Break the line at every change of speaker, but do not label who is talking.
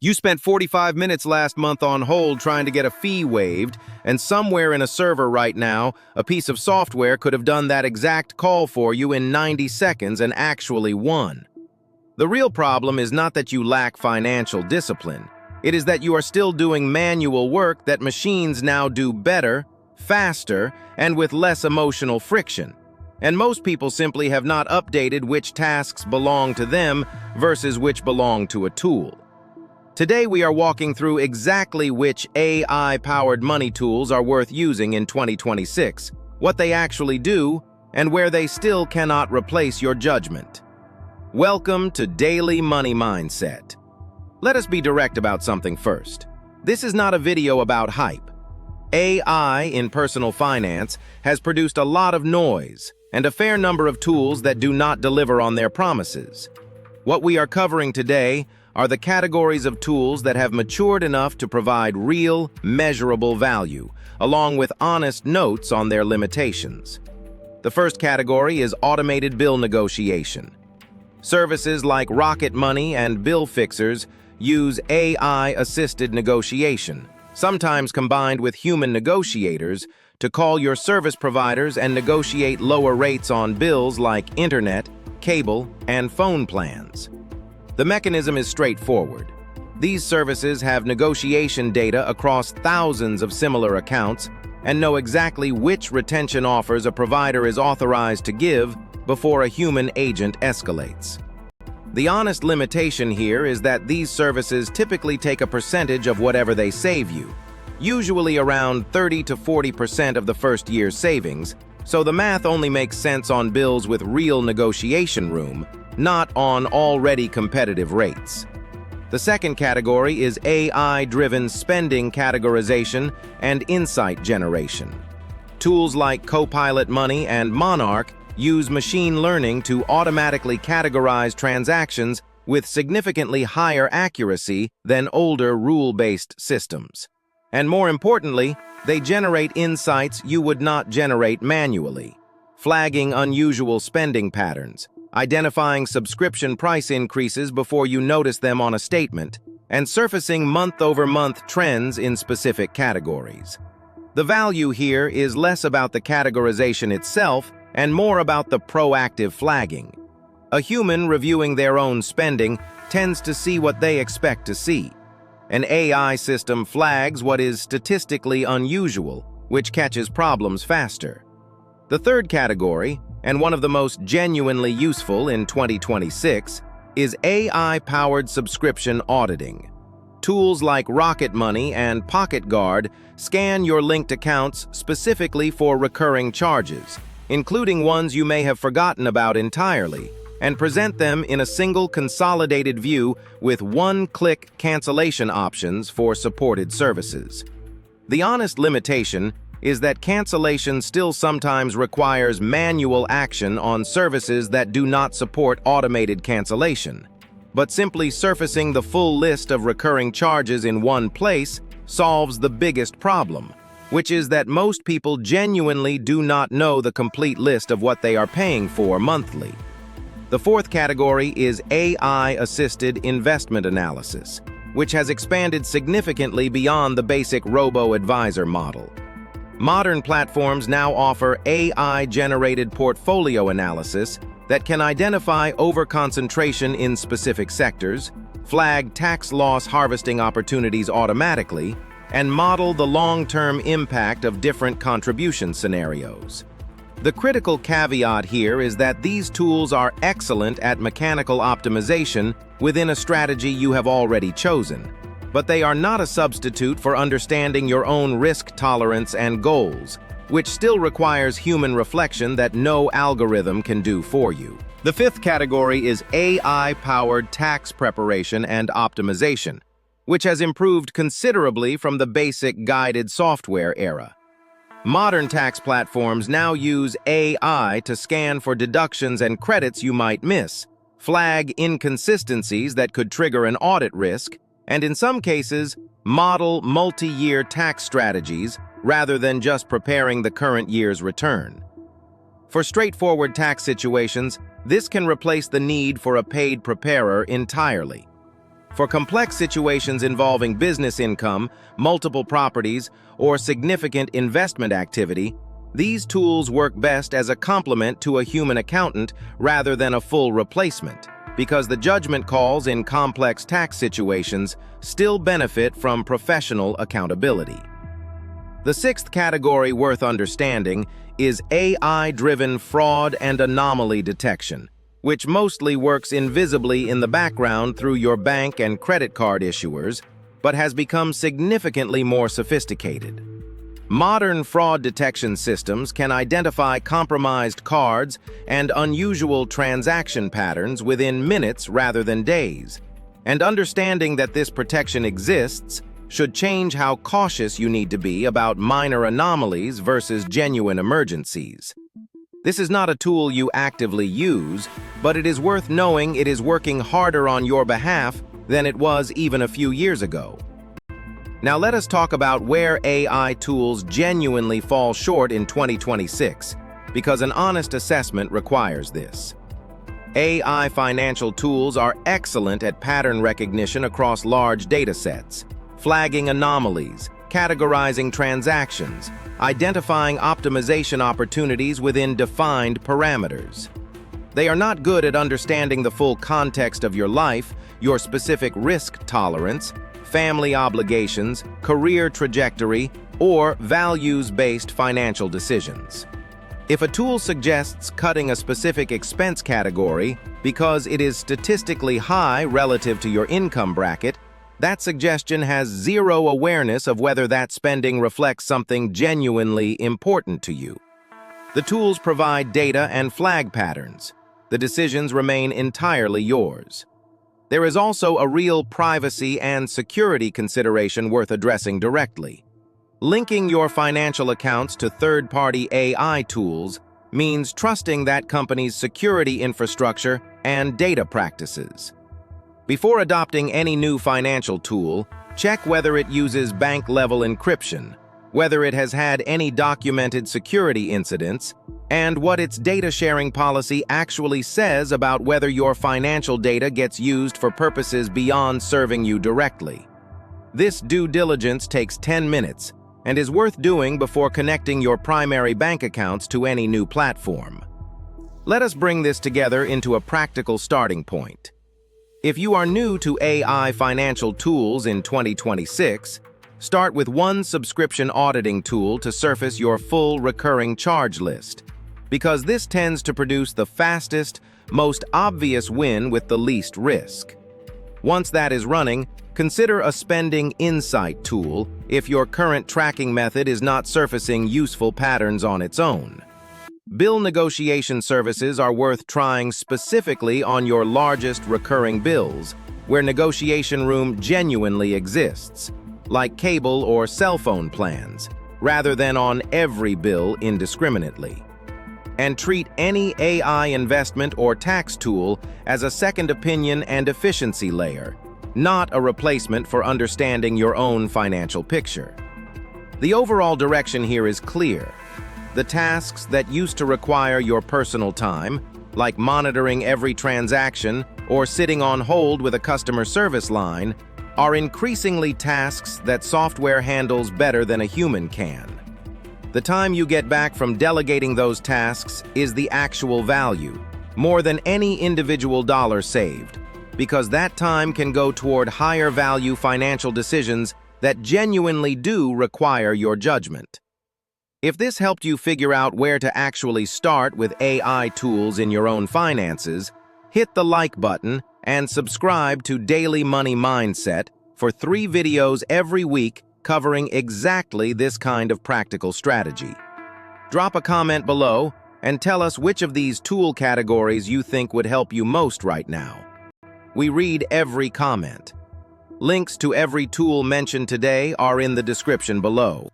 You spent 45 minutes last month on hold trying to get a fee waived, and somewhere in a server right now, a piece of software could have done that exact call for you in 90 seconds and actually won. The real problem is not that you lack financial discipline. It is that you are still doing manual work that machines now do better, faster, and with less emotional friction. And most people simply have not updated which tasks belong to them versus which belong to a tool. Today we are walking through exactly which AI-powered money tools are worth using in 2026, what they actually do, and where they still cannot replace your judgment. Welcome to Daily Money Mindset. Let us be direct about something first. This is not a video about hype. AI in personal finance has produced a lot of noise and a fair number of tools that do not deliver on their promises. What we are covering today are the categories of tools that have matured enough to provide real, measurable value, along with honest notes on their limitations. The first category is automated bill negotiation. Services like Rocket Money and bill fixers use AI-assisted negotiation, sometimes combined with human negotiators, to call your service providers and negotiate lower rates on bills like internet, cable, and phone plans. The mechanism is straightforward. These services have negotiation data across thousands of similar accounts and know exactly which retention offers a provider is authorized to give before a human agent escalates. The honest limitation here is that these services typically take a percentage of whatever they save you, usually around 30 to 40% of the first year's savings, so the math only makes sense on bills with real negotiation room, not on already competitive rates. The second category is AI-driven spending categorization and insight generation. Tools like Copilot.money and Monarch use machine learning to automatically categorize transactions with significantly higher accuracy than older rule-based systems. And more importantly, they generate insights you would not generate manually, flagging unusual spending patterns, identifying subscription price increases before you notice them on a statement, and surfacing month-over-month trends in specific categories. The value here is less about the categorization itself and more about the proactive flagging. A human reviewing their own spending tends to see what they expect to see. An AI system flags what is statistically unusual, which catches problems faster. The third category, and one of the most genuinely useful in 2026, is AI-powered subscription auditing. Tools like Rocket Money and Pocket Guard scan your linked accounts specifically for recurring charges, including ones you may have forgotten about entirely, and present them in a single consolidated view with one-click cancellation options for supported services. The honest limitation is that cancellation still sometimes requires manual action on services that do not support automated cancellation. But simply surfacing the full list of recurring charges in one place solves the biggest problem, which is that most people genuinely do not know the complete list of what they are paying for monthly. The fourth category is AI-assisted investment analysis, which has expanded significantly beyond the basic robo-advisor model. Modern platforms now offer AI-generated portfolio analysis that can identify overconcentration in specific sectors, flag tax loss harvesting opportunities automatically, and model the long-term impact of different contribution scenarios. The critical caveat here is that these tools are excellent at mechanical optimization within a strategy you have already chosen, but they are not a substitute for understanding your own risk tolerance and goals, which still requires human reflection that no algorithm can do for you. The fifth category is AI-powered tax preparation and optimization, which has improved considerably from the basic guided software era. Modern tax platforms now use AI to scan for deductions and credits you might miss, flag inconsistencies that could trigger an audit risk, and in some cases, model multi-year tax strategies rather than just preparing the current year's return. For straightforward tax situations, this can replace the need for a paid preparer entirely. For complex situations involving business income, multiple properties, or significant investment activity, these tools work best as a complement to a human accountant rather than a full replacement, because the judgment calls in complex tax situations still benefit from professional accountability. The sixth category worth understanding is AI-driven fraud and anomaly detection, which mostly works invisibly in the background through your bank and credit card issuers, but has become significantly more sophisticated. Modern fraud detection systems can identify compromised cards and unusual transaction patterns within minutes rather than days, and understanding that this protection exists should change how cautious you need to be about minor anomalies versus genuine emergencies. This is not a tool you actively use, but it is worth knowing it is working harder on your behalf than it was even a few years ago. Now let us talk about where AI tools genuinely fall short in 2026, because an honest assessment requires this. AI financial tools are excellent at pattern recognition across large data sets, flagging anomalies, categorizing transactions, identifying optimization opportunities within defined parameters. They are not good at understanding the full context of your life, your specific risk tolerance, family obligations, career trajectory, or values-based financial decisions. If a tool suggests cutting a specific expense category because it is statistically high relative to your income bracket, that suggestion has zero awareness of whether that spending reflects something genuinely important to you. The tools provide data and flag patterns. The decisions remain entirely yours. There is also a real privacy and security consideration worth addressing directly. Linking your financial accounts to third-party AI tools means trusting that company's security infrastructure and data practices. Before adopting any new financial tool, check whether it uses bank-level encryption, whether it has had any documented security incidents, and what its data sharing policy actually says about whether your financial data gets used for purposes beyond serving you directly. This due diligence takes 10 minutes and is worth doing before connecting your primary bank accounts to any new platform. Let us bring this together into a practical starting point. If you are new to AI financial tools in 2026, start with one subscription auditing tool to surface your full recurring charge list, because this tends to produce the fastest, most obvious win with the least risk. Once that is running, consider a spending insight tool if your current tracking method is not surfacing useful patterns on its own. Bill negotiation services are worth trying specifically on your largest recurring bills, where negotiation room genuinely exists, like cable or cell phone plans, rather than on every bill indiscriminately. And treat any AI investment or tax tool as a second opinion and efficiency layer, not a replacement for understanding your own financial picture. The overall direction here is clear. The tasks that used to require your personal time, like monitoring every transaction or sitting on hold with a customer service line, are increasingly tasks that software handles better than a human can. The time you get back from delegating those tasks is the actual value, more than any individual dollar saved, because that time can go toward higher value financial decisions that genuinely do require your judgment. If this helped you figure out where to actually start with AI tools in your own finances, hit the like button and subscribe to Daily Money Mindset for 3 videos every week covering exactly this kind of practical strategy. Drop a comment below and tell us which of these tool categories you think would help you most right now. We read every comment. Links to every tool mentioned today are in the description below.